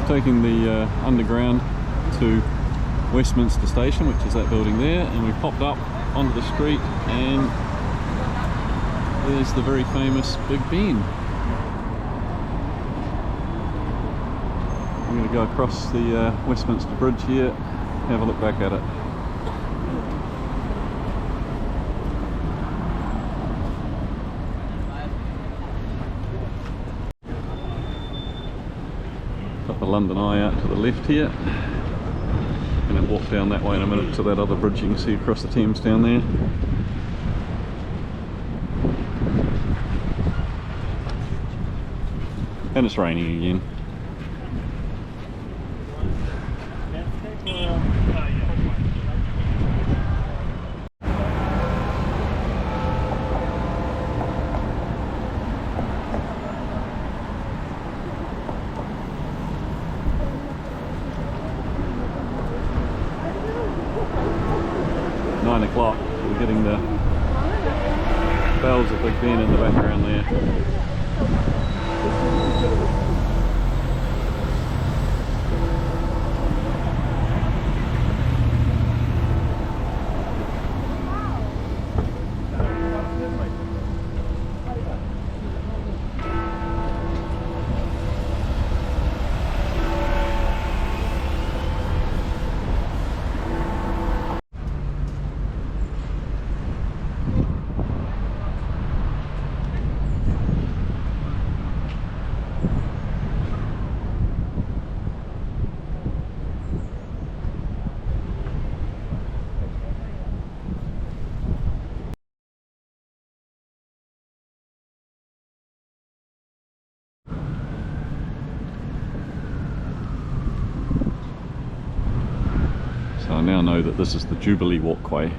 we're taking the underground to Westminster Station, which is that building there, and we popped up onto the street and there's the very famous Big Ben. I'm going to go across the Westminster Bridge here, have a look back at it. Got the London Eye out to the left here. And then walk down that way in a minute to that other bridge you can see across the Thames down there. And it's raining again. We're getting the bells of Big Ben in the background there. So I now know that this is the Jubilee Walkway.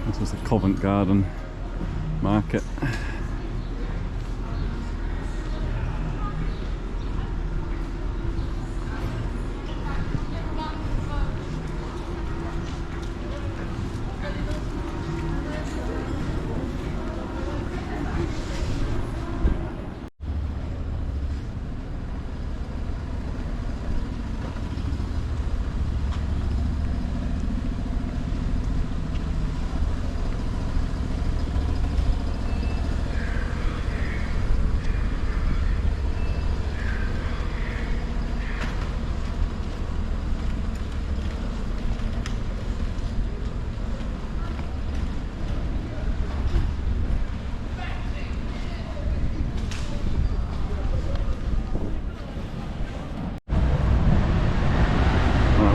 This is the Covent Garden Market.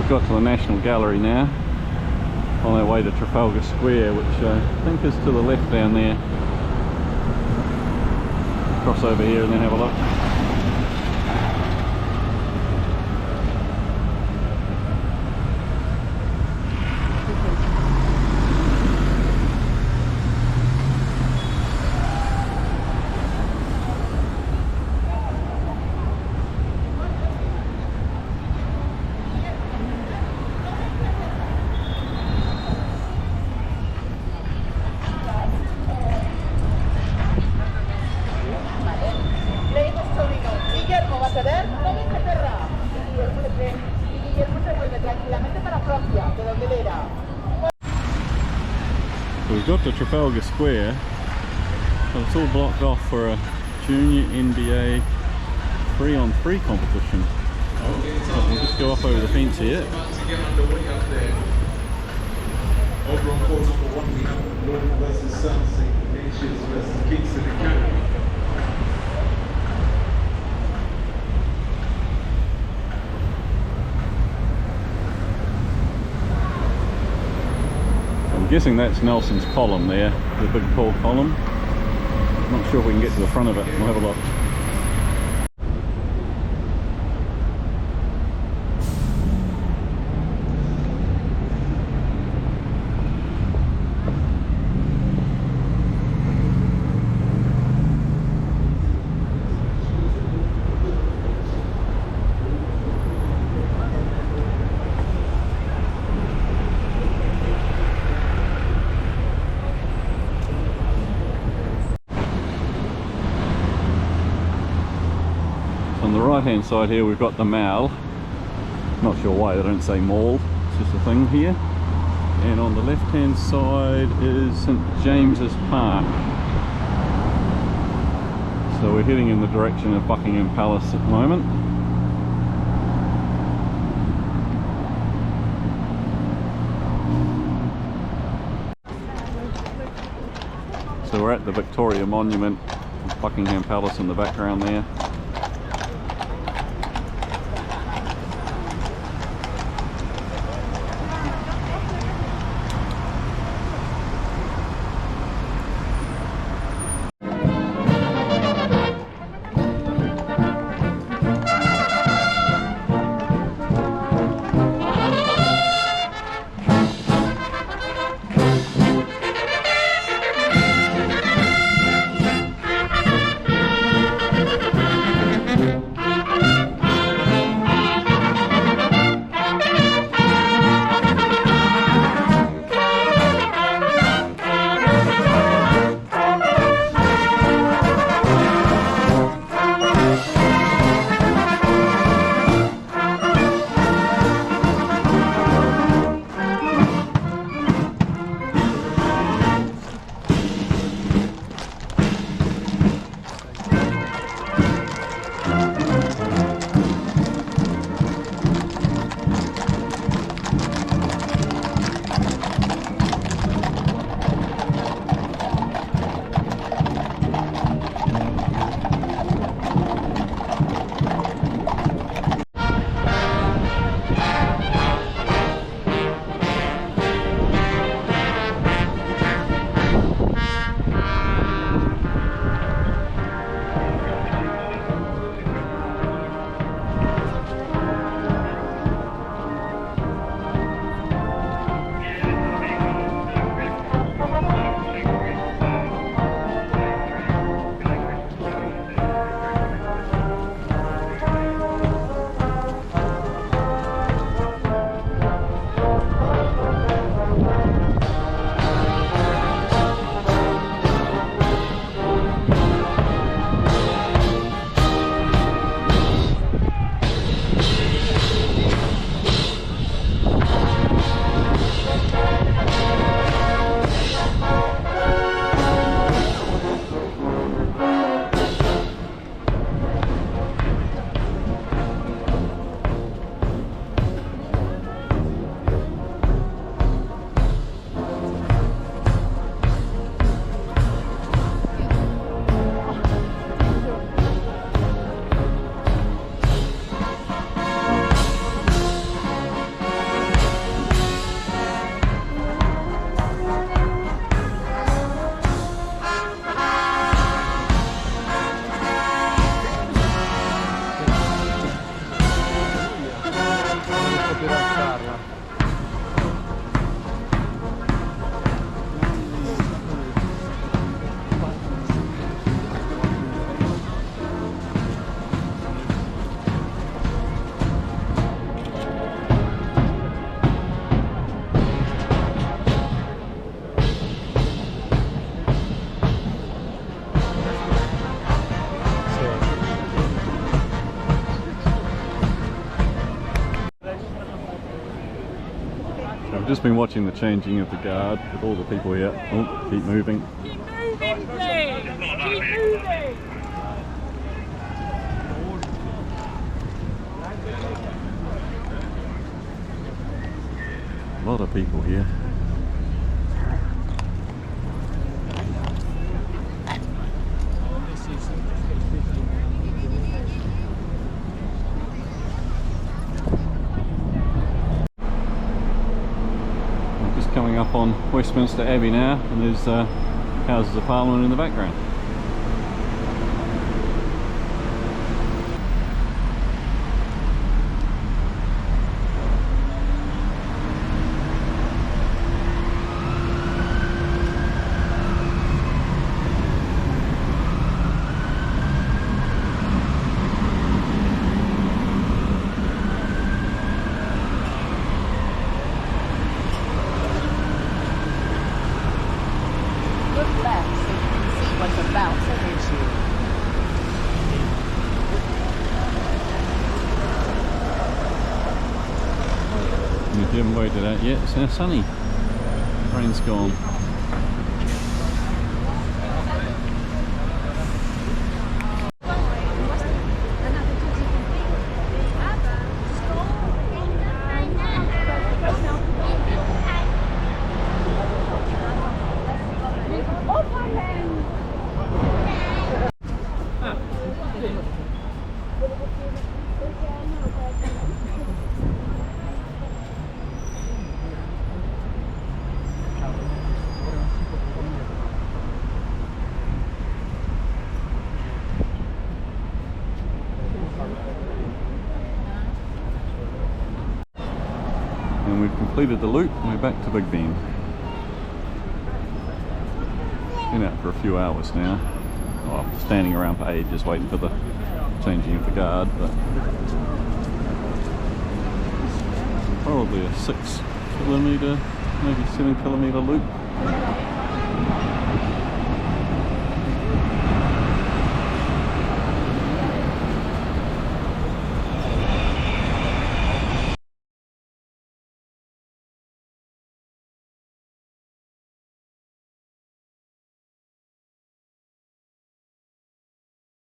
Got to the National Gallery now, on our way to Trafalgar Square, which I think is to the left down there. Cross over here and then have a look. So we've got to Trafalgar Square, but it's all blocked off for a junior NBA 3-on-3 competition. So we'll just go up over the fence here. Over on course number 1 we have North versus South, St. Ignatius versus Kingston Academy. I'm guessing that's Nelson's column there, the big tall column. Not sure if we can get to the front of it. We'll have a look. On the right hand side here we've got the Mall. Not sure why they don't say mall, it's just a thing here. And on the left hand side is St James's Park. So we're heading in the direction of Buckingham Palace at the moment. So we're at the Victoria Monument, Buckingham Palace in the background there. Just been watching the changing of the guard with all the people here. Oh, keep moving. Keep moving, please! Keep moving! A lot of people here. coming up on Westminster Abbey now, and there's Houses of Parliament in the background. If you haven't worked it out yet, it's now sunny. Rain's gone. And we've completed the loop and we're back to Big Ben. Been out for a few hours now. Well, standing around for ages waiting for the changing of the guard, but probably a 6 kilometre, maybe 7 kilometre loop.